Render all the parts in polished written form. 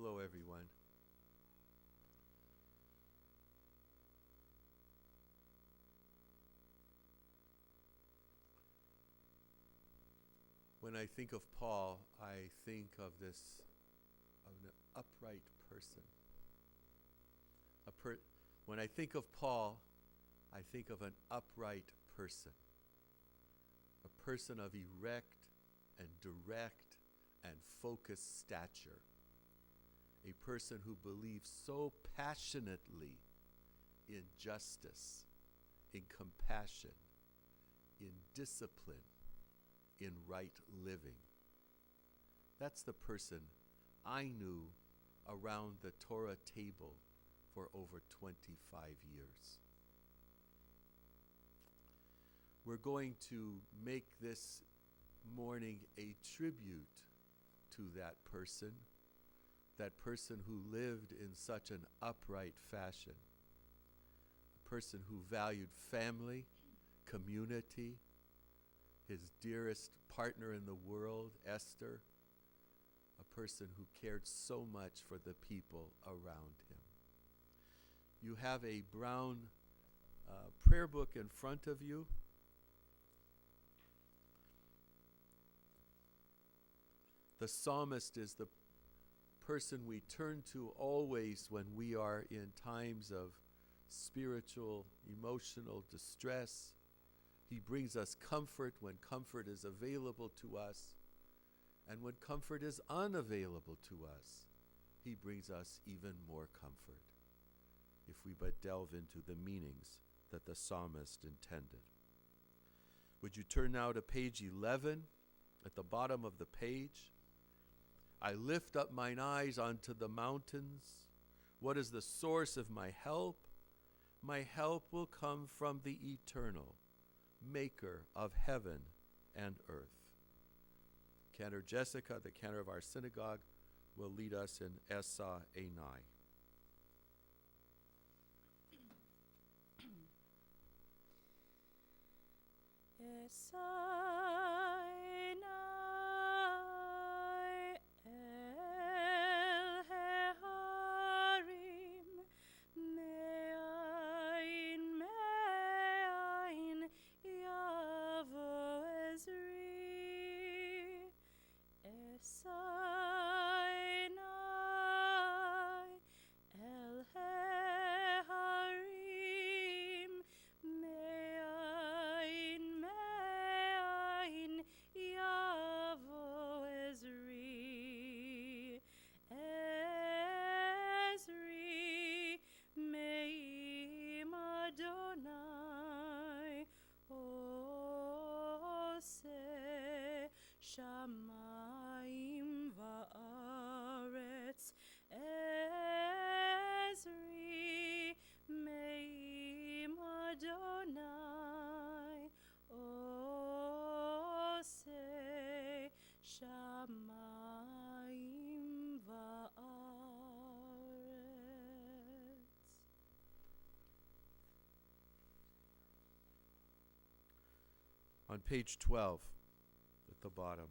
Hello, everyone. When I think of Paul, I think of an upright person. When I think of Paul, I think of an upright person, a person of erect and direct and focused stature, a person who believes so passionately in justice, in compassion, in discipline, in right living. That's the person I knew around the Torah table for over 25 years. We're going to make this morning a tribute to that person who lived in such an upright fashion, a person who valued family, community, his dearest partner in the world, Esther, a person who cared so much for the people around him. You have a brown prayer book in front of you. The psalmist is the person we turn to always when we are in times of spiritual, emotional distress. He brings us comfort when comfort is available to us. And when comfort is unavailable to us, he brings us even more comfort, if we but delve into the meanings that the psalmist intended. Would you turn now to page 11, at the bottom of the page? I lift up mine eyes unto the mountains. What is the source of my help? My help will come from the eternal, maker of heaven and earth. Cantor Jessica, the cantor of our synagogue, will lead us in Esa Enai. Esa Enai el Heharim me'ain Yavo Ezri. Esa Enai el Heharim me'ain Yavo Ezri. Ezri me'im Adonai ose shamayim va'aretz. Ezri me'im Adonai ose shamayim va'aretz. On page 12, at the bottom.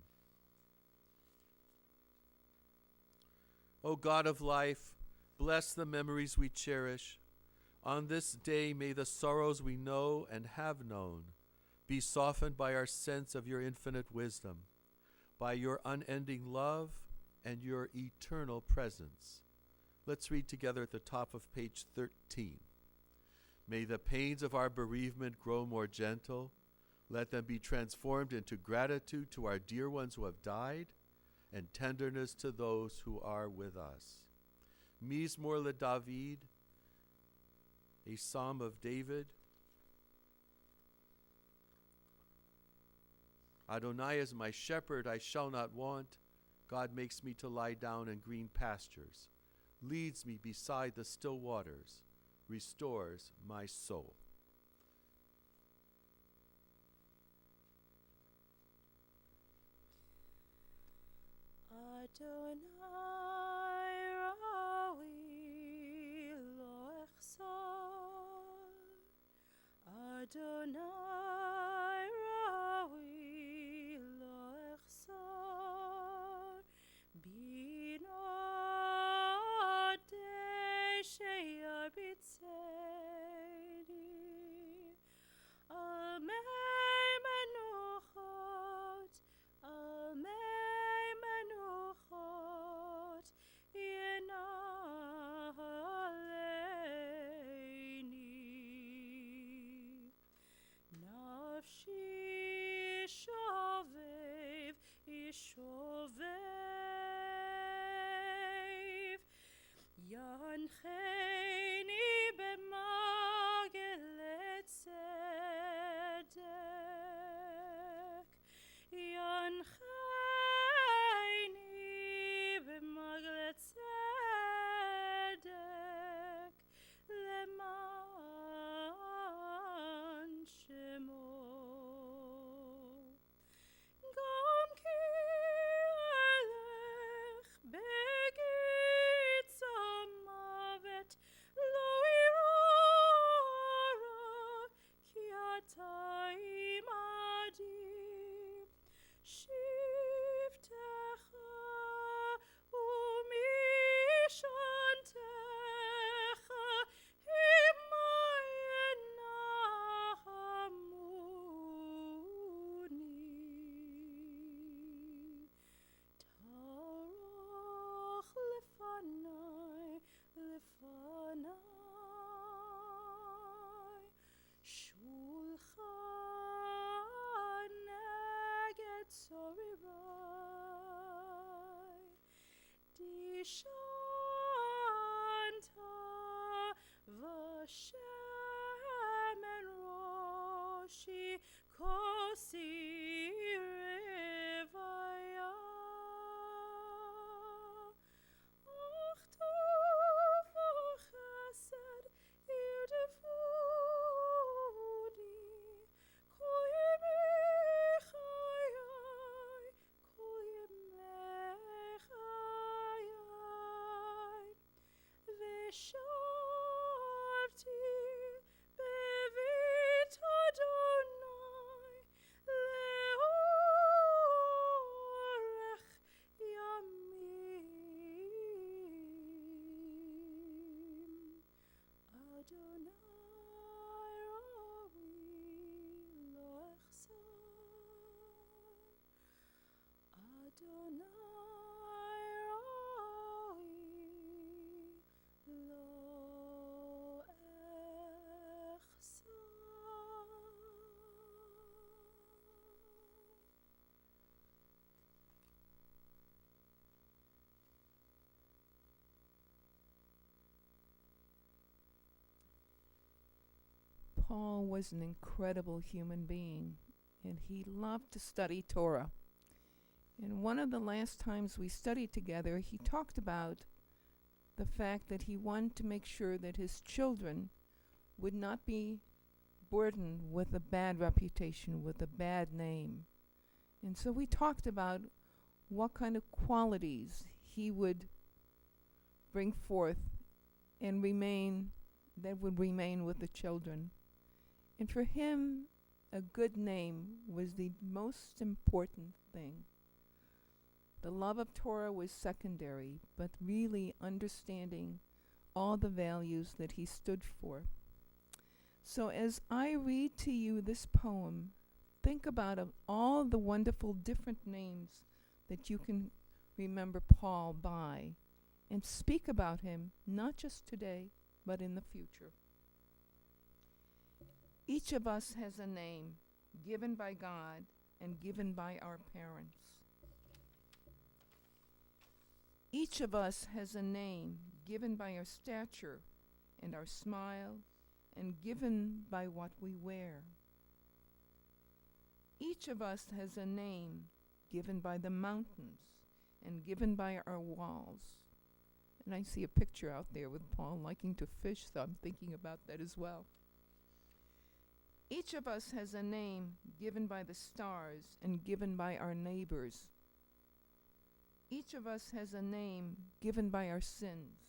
O God of life, bless the memories we cherish. On this day may the sorrows we know and have known be softened by our sense of your infinite wisdom, by your unending love and your eternal presence. Let's read together at the top of page 13. May the pains of our bereavement grow more gentle. Let them be transformed into gratitude to our dear ones who have died and tenderness to those who are with us. Mizmor LeDavid, a psalm of David. Adonai is my shepherd, I shall not want. God makes me to lie down in green pastures, leads me beside the still waters, restores my soul. Adonai rawi lo echsar. Adonai rawi lo echsar. Bino tzedi. Al mei menuchot, Yenaleini. Nafshi shovev, Yishovev, Yancheni b'magelet tzedek, Yancheni b'magelet tzedek, leman shemo. Gam ki elech begitz hamavet lo irora ki ata imadi. Shivtecha umishantecha imayenahamuni. Taroch lefanai, lefanai, Shulchan neged sorirai, Dishanta v'shemen roshi kosi revaya. Ach tov chesed yirdefunni, kol yemi chayai, kol yemi chayai. Veshavti bevit Adonai leorech yamim. Adonai ravi lo echsar. Adonai ravi lo echsar. Paul was an incredible human being, and he loved to study Torah. And one of the last times we studied together, he talked about the fact that he wanted to make sure that his children would not be burdened with a bad reputation, with a bad name. And so we talked about what kind of qualities he would bring forth and that would remain with the children. And for him, a good name was the most important thing. The love of Torah was secondary, but really understanding all the values that he stood for. So as I read to you this poem, think about all the wonderful different names that you can remember Paul by, and speak about him, not just today, but in the future. Each of us has a name given by God and given by our parents. Each of us has a name given by our stature and our smile and given by what we wear. Each of us has a name given by the mountains and given by our walls. And I see a picture out there with Paul liking to fish, so I'm thinking about that as well. Each of us has a name given by the stars and given by our neighbors. Each of us has a name given by our sins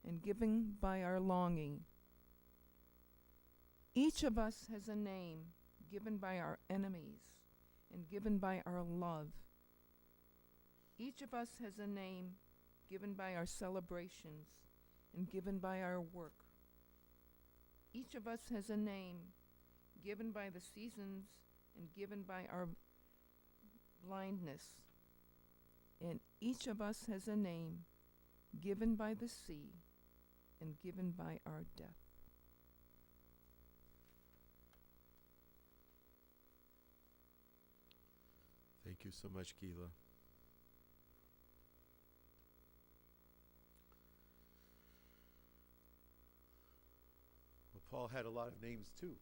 and given by our longing. Each of us has a name given by our enemies and given by our love. Each of us has a name given by our celebrations and given by our work. Each of us has a name given by the seasons and given by our blindness. And each of us has a name given by the sea and given by our death. Thank you so much, Gila. Well, Paul had a lot of names too.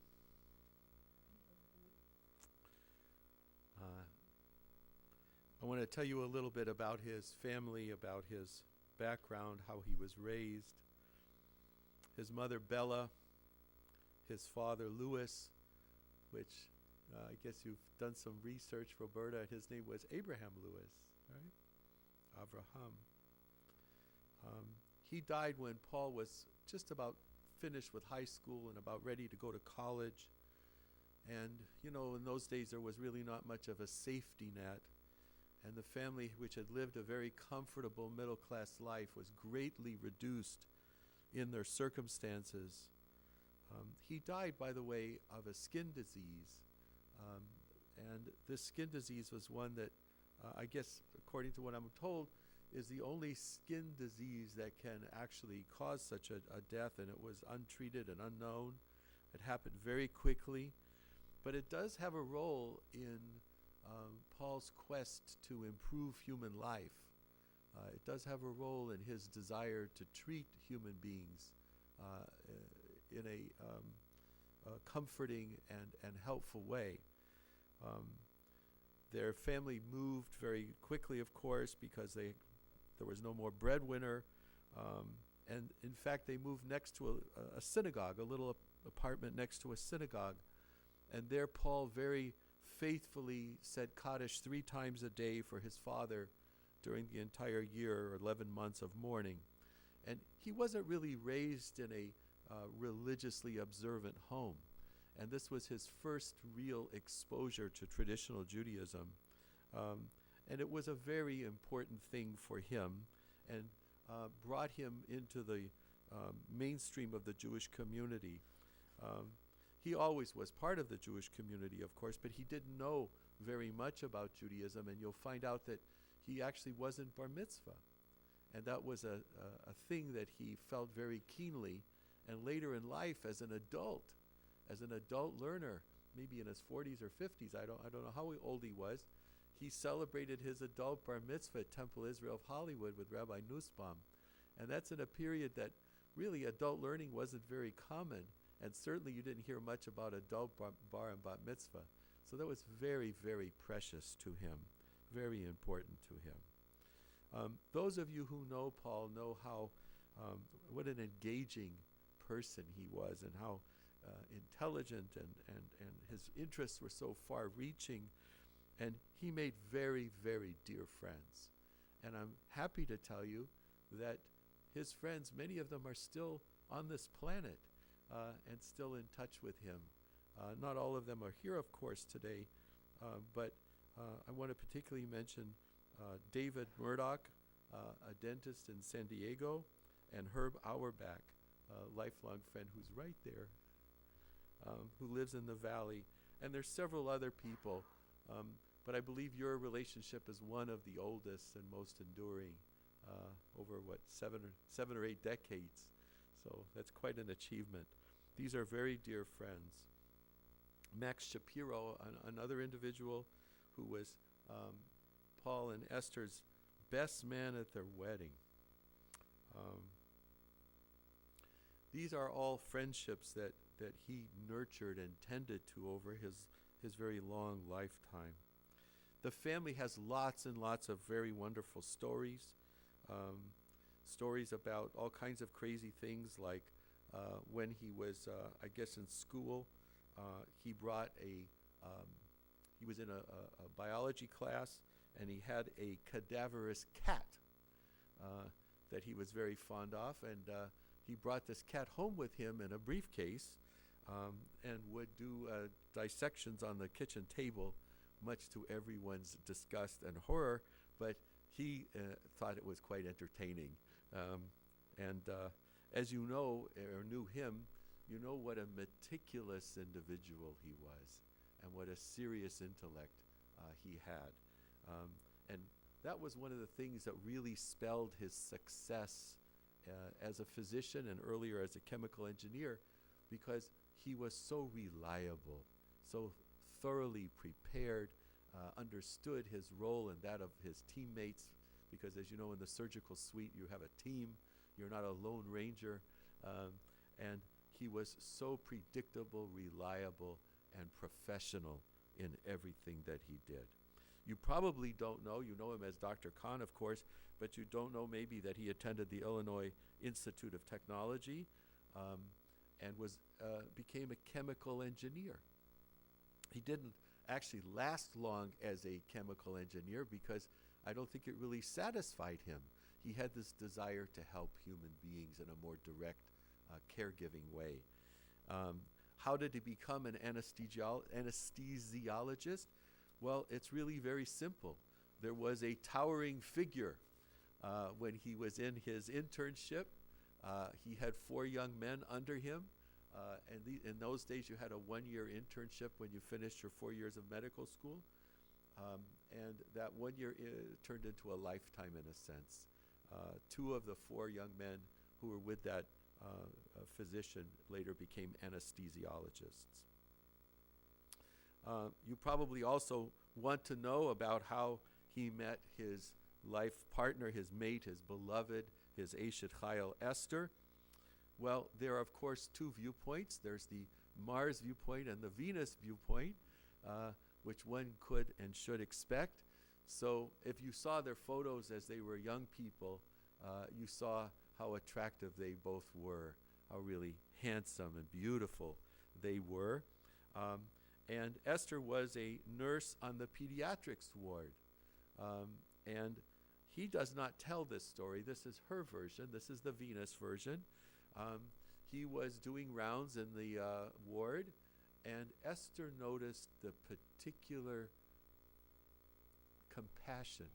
I want to tell you a little bit about his family, about his background, how he was raised. His mother, Bella, his father, Louis, which I guess you've done some research, Roberta. His name was Abraham Louis, right? Abraham. He died when Paul was just about finished with high school and about ready to go to college. And, you know, in those days there was really not much of a safety net. And the family, which had lived a very comfortable middle-class life, was greatly reduced in their circumstances. He died, by the way, of a skin disease. And this skin disease was one that, I guess, according to what I'm told, is the only skin disease that can actually cause such a death, and it was untreated and unknown. It happened very quickly. But it does have a role in Paul's quest to improve human life. It does have a role in his desire to treat human beings in a comforting and helpful way. Their family moved very quickly, of course, because there was no more breadwinner. And in fact, they moved next to a synagogue, a little apartment next to a synagogue. And there Paul very faithfully said Kaddish 3 times a day for his father during the entire year, or 11 months of mourning. And he wasn't really raised in a religiously observant home. And this was his first real exposure to traditional Judaism. And it was a very important thing for him, and brought him into the mainstream of the Jewish community. He always was part of the Jewish community, of course, but he didn't know very much about Judaism, and you'll find out that he actually wasn't bar mitzvah. And that was a thing that he felt very keenly. And later in life, as an adult learner, maybe in his 40s or 50s, I don't know how old he was, he celebrated his adult bar mitzvah at Temple Israel of Hollywood with Rabbi Nussbaum. And that's in a period that really adult learning wasn't very common. And certainly you didn't hear much about adult bar and bat mitzvah. So that was very, very precious to him, very important to him. Those of you who know Paul know how, what an engaging person he was, and how intelligent, and his interests were so far-reaching. And he made very, very dear friends. And I'm happy to tell you that his friends, many of them are still on this planet, and still in touch with him. Not all of them are here, of course, today, but I want to particularly mention David Murdoch, a dentist in San Diego, and Herb Auerbach, a lifelong friend who's right there, who lives in the valley. And there's several other people, but I believe your relationship is one of the oldest and most enduring, over 7 or 8 decades. So that's quite an achievement. These are very dear friends. Max Shapiro, another individual who was Paul and Esther's best man at their wedding. These are all friendships that he nurtured and tended to over his very long lifetime. The family has lots and lots of very wonderful stories. Stories about all kinds of crazy things, like when he was, I guess, in school, he was in a biology class, and he had a cadaverous cat that he was very fond of, and he brought this cat home with him in a briefcase, and would do dissections on the kitchen table, much to everyone's disgust and horror, but he thought it was quite entertaining. And as you know, or knew him, you know what a meticulous individual he was and what a serious intellect he had. And that was one of the things that really spelled his success as a physician and earlier as a chemical engineer, because he was so reliable, so thoroughly prepared, understood his role and that of his teammates, because as you know, in the surgical suite you have a team, you're not a lone ranger, and he was so predictable, reliable, and professional in everything that he did. You probably don't know, you know him as Dr. Kahn, of course, but you don't know maybe that he attended the Illinois Institute of Technology and became a chemical engineer. He didn't actually last long as a chemical engineer because I don't think it really satisfied him. He had this desire to help human beings in a more direct, caregiving way. How did he become an anesthesiologist? Well, it's really very simple. There was a towering figure when he was in his internship. He had 4 young men under him. And in those days, you had a 1-year internship when you finished your 4 years of medical school. And that 1 year turned into a lifetime in a sense. 2 of the 4 young men who were with that physician later became anesthesiologists. You probably also want to know about how he met his life partner, his mate, his beloved, his Eshet Chayil Esther. Well, there are, of course, 2 viewpoints. There's the Mars viewpoint and the Venus viewpoint, which one could and should expect. So if you saw their photos as they were young people, you saw how attractive they both were, how really handsome and beautiful they were. And Esther was a nurse on the pediatrics ward. And he does not tell this story. This is her version. This is the Venus version. He was doing rounds in the ward, and Esther noticed the particular compassion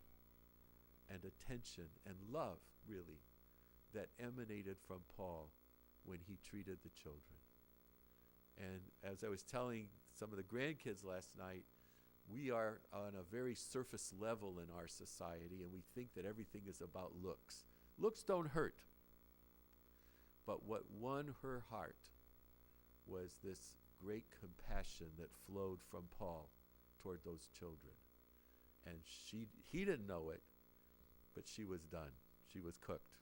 and attention and love, really, that emanated from Paul when he treated the children. And as I was telling some of the grandkids last night, we are on a very surface level in our society, and we think that everything is about looks. Looks don't hurt. But what won her heart was this great compassion that flowed from Paul toward those children. And he didn't know it, but she was done. She was cooked.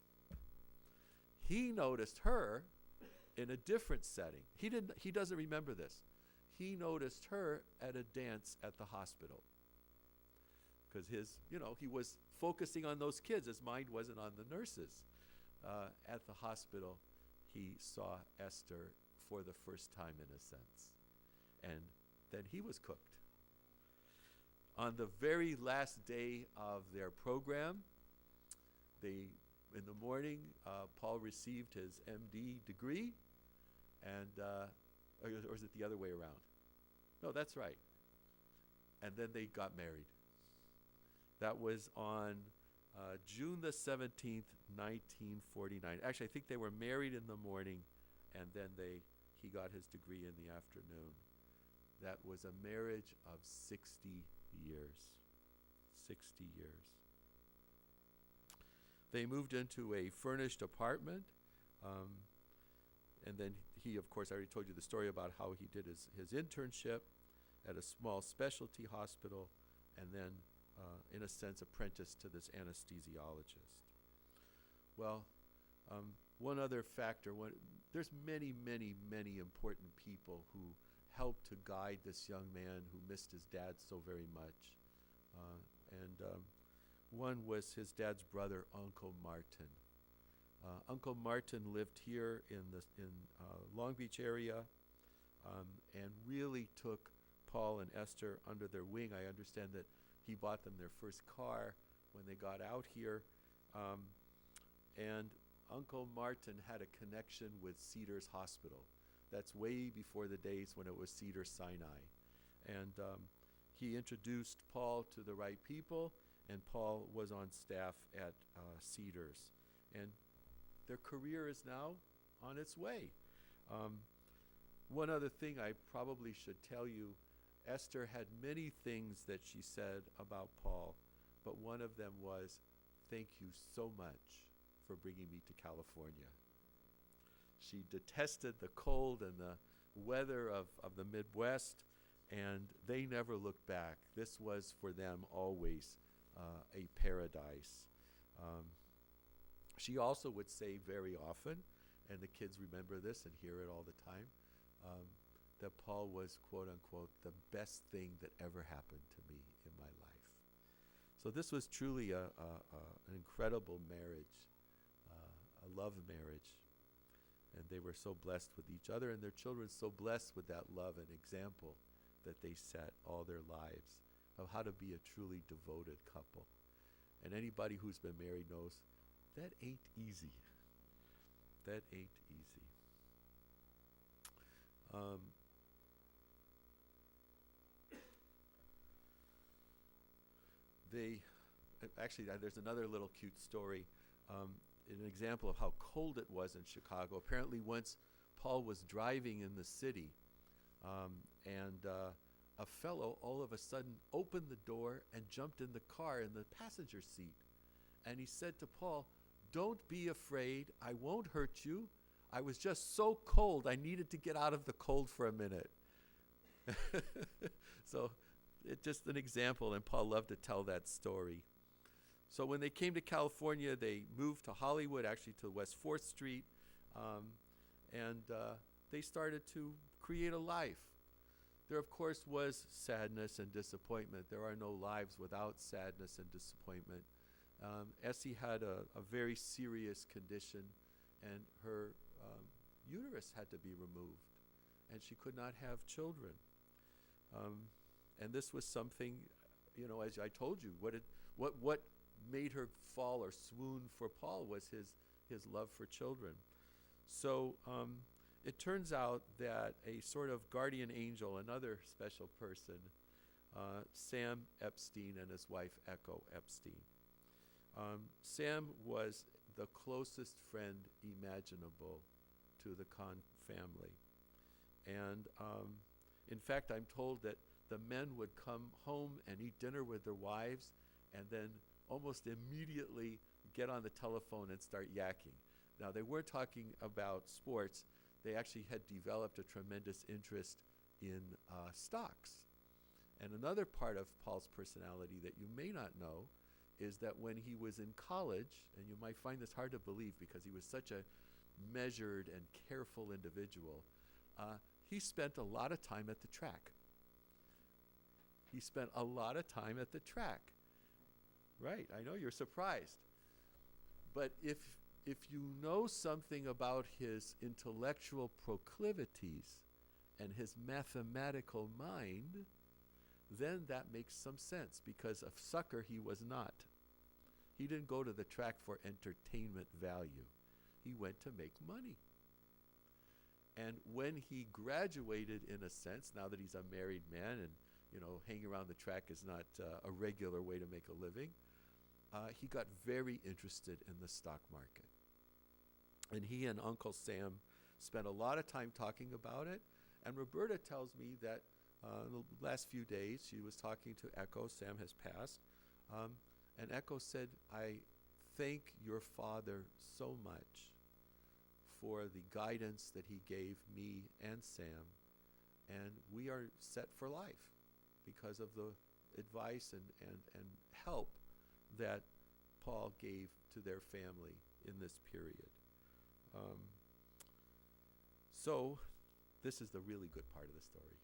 He noticed her in a different setting. He doesn't remember this. He noticed her at a dance at the hospital. Because he was focusing on those kids. His mind wasn't on the nurses. At the hospital, he saw Esther for the first time, in a sense. And then he was cooked. On the very last day of their program, in the morning, Paul received his MD degree, and or is it the other way around? No, that's right. And then they got married. That was on June the 17th, 1949. Actually, I think they were married in the morning, and then he got his degree in the afternoon. That was a marriage of 60 years. 60 years. They moved into a furnished apartment, and then he, of course, I already told you the story about how he did his internship at a small specialty hospital, and then, in a sense, apprenticed to this anesthesiologist. Well, one other factor, there's many, many, many important people who helped to guide this young man who missed his dad so very much. One was his dad's brother, Uncle Martin. Uncle Martin lived here in Long Beach area, and really took Paul and Esther under their wing. I understand that he bought them their first car when they got out here. And Uncle Martin had a connection with Cedars Hospital. That's way before the days when it was Cedars-Sinai. And he introduced Paul to the right people, and Paul was on staff at Cedars. And their career is now on its way. One other thing I probably should tell you, Esther had many things that she said about Paul, but one of them was, "Thank you so much for bringing me to California." She detested the cold and the weather of the Midwest, and they never looked back. This was for them always a paradise. She also would say very often, and the kids remember this and hear it all the time, that Paul was, quote unquote, the best thing that ever happened to me in my life. So this was truly an incredible marriage, a love marriage. And they were so blessed with each other, and their children so blessed with that love and example that they set all their lives of how to be a truly devoted couple. And anybody who's been married knows that ain't easy. That ain't easy. There's another little cute story, an example of how cold it was in Chicago. Apparently once Paul was driving in the city, and a fellow all of a sudden opened the door and jumped in the car in the passenger seat. And he said to Paul, "Don't be afraid, I won't hurt you. I was just so cold, I needed to get out of the cold for a minute." So it's just an example, and Paul loved to tell that story. So when they came to California, they moved to Hollywood, actually to West 4th Street, and they started to create a life. There, of course, was sadness and disappointment. There are no lives without sadness and disappointment. Essie had a very serious condition, and her uterus had to be removed, and she could not have children. And this was something, as I told you, what made her fall or swoon for Paul was his love for children. So it turns out that a sort of guardian angel, another special person, Sam Epstein and his wife Echo Epstein. Sam was the closest friend imaginable to the Kahn family. And in fact, I'm told that the men would come home and eat dinner with their wives and then almost immediately get on the telephone and start yakking. Now, they weren't talking about sports. They actually had developed a tremendous interest in stocks. And another part of Paul's personality that you may not know is that when he was in college, and you might find this hard to believe because he was such a measured and careful individual, he spent a lot of time at the track. He spent a lot of time at the track. Right, I know you're surprised. But if you know something about his intellectual proclivities and his mathematical mind, then that makes some sense, because a sucker he was not. He didn't go to the track for entertainment value. He went to make money. And when he graduated, in a sense, now that he's a married man and hanging around the track is not a regular way to make a living, he got very interested in the stock market. And he and Uncle Sam spent a lot of time talking about it. And Roberta tells me that the last few days she was talking to Echo. Sam has passed. And Echo said, "I thank your father so much for the guidance that he gave me and Sam. And we are set for life because of the advice and help that Paul gave to their family in this period." So this is the really good part of the story.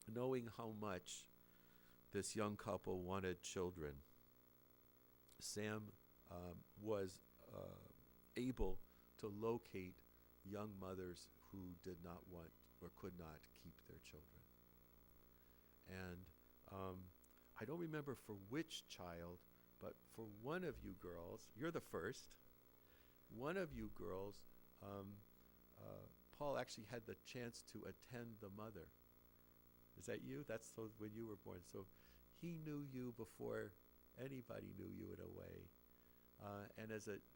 Knowing how much this young couple wanted children, Sam was able to locate young mothers who did not want or could not keep their children. And I don't remember for which child, but for one of you girls, you're the first, one of you girls, Paul actually had the chance to attend the mother. Is that you? That's so when you were born. So he knew you before anybody knew you in a way. And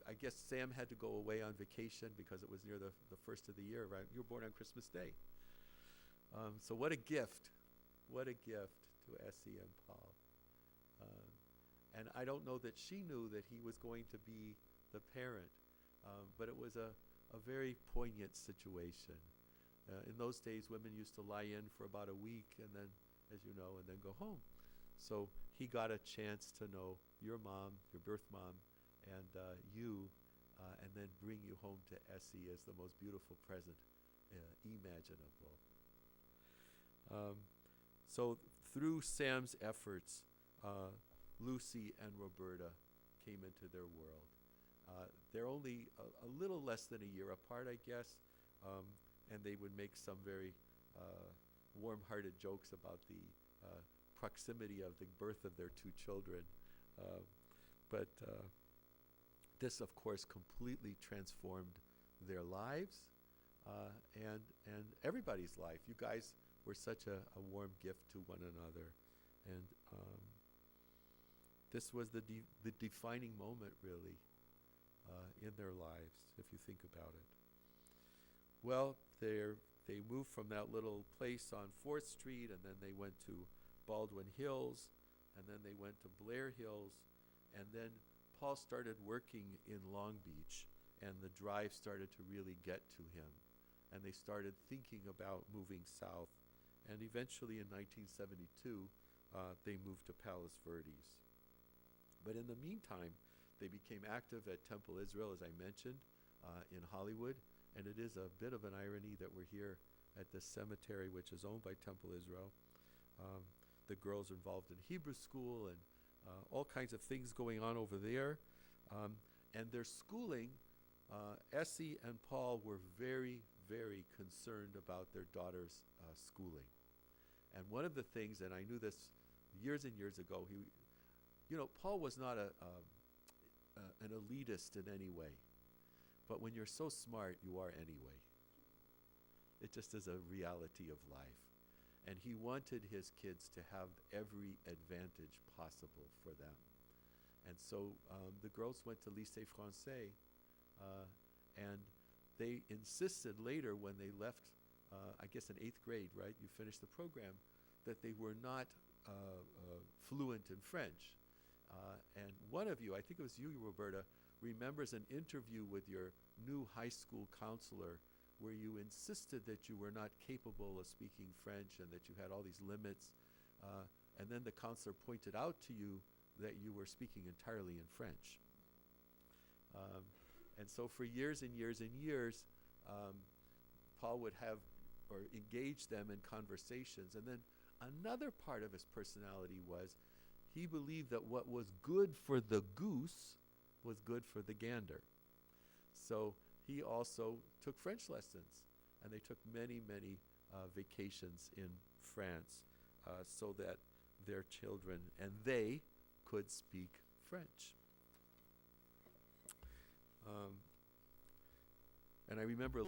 I guess Sam had to go away on vacation because it was near the first of the year, right? You were born on Christmas Day. So what a gift. What a gift to Essie and Paul. And I don't know that she knew that he was going to be the parent, but it was a very poignant situation. In those days, women used to lie in for about a week and then, as you know, and then go home. So he got a chance to know your mom, your birth mom, and you, and then bring you home to Essie as the most beautiful present imaginable. So through Sam's efforts, Lucy and Roberta came into their world. They're only a little less than a year apart, I guess, and they would make some very warm-hearted jokes about the proximity of the birth of their two children. But this, of course, completely transformed their lives and everybody's life. You guys were such a warm gift to one another. And this was the defining moment, really, in their lives, if you think about it. Well, they moved from that little place on 4th Street, and then they went to Baldwin Hills, and then they went to Blair Hills, and then Paul started working in Long Beach, and the drive started to really get to him, and they started thinking about moving south, and eventually in 1972, they moved to Palos Verdes. But in the meantime, they became active at Temple Israel, as I mentioned, in Hollywood, and it is a bit of an irony that we're here at this cemetery, which is owned by Temple Israel. The girls are involved in Hebrew school and all kinds of things going on over there. And their schooling, Essie and Paul were very, very concerned about their daughter's schooling. And one of the things, and I knew this years and years ago, Paul was not an elitist in any way. But when you're so smart, you are anyway. It just is a reality of life. And he wanted his kids to have every advantage possible for them. And so the girls went to Lycée Français, and they insisted later when they left, I guess in 8th grade, right? You finished the program, that they were not fluent in French. And one of you, I think it was you, Roberta, remembers an interview with your new high school counselor where you insisted that you were not capable of speaking French and that you had all these limits. And then the counselor pointed out to you that you were speaking entirely in French. And so for years and years and years, Paul would have or engage them in conversations. And then another part of his personality was he believed that what was good for the goose was good for the gander. So he also took French lessons, and they took many, many vacations in France so that their children and they could speak French. And I remember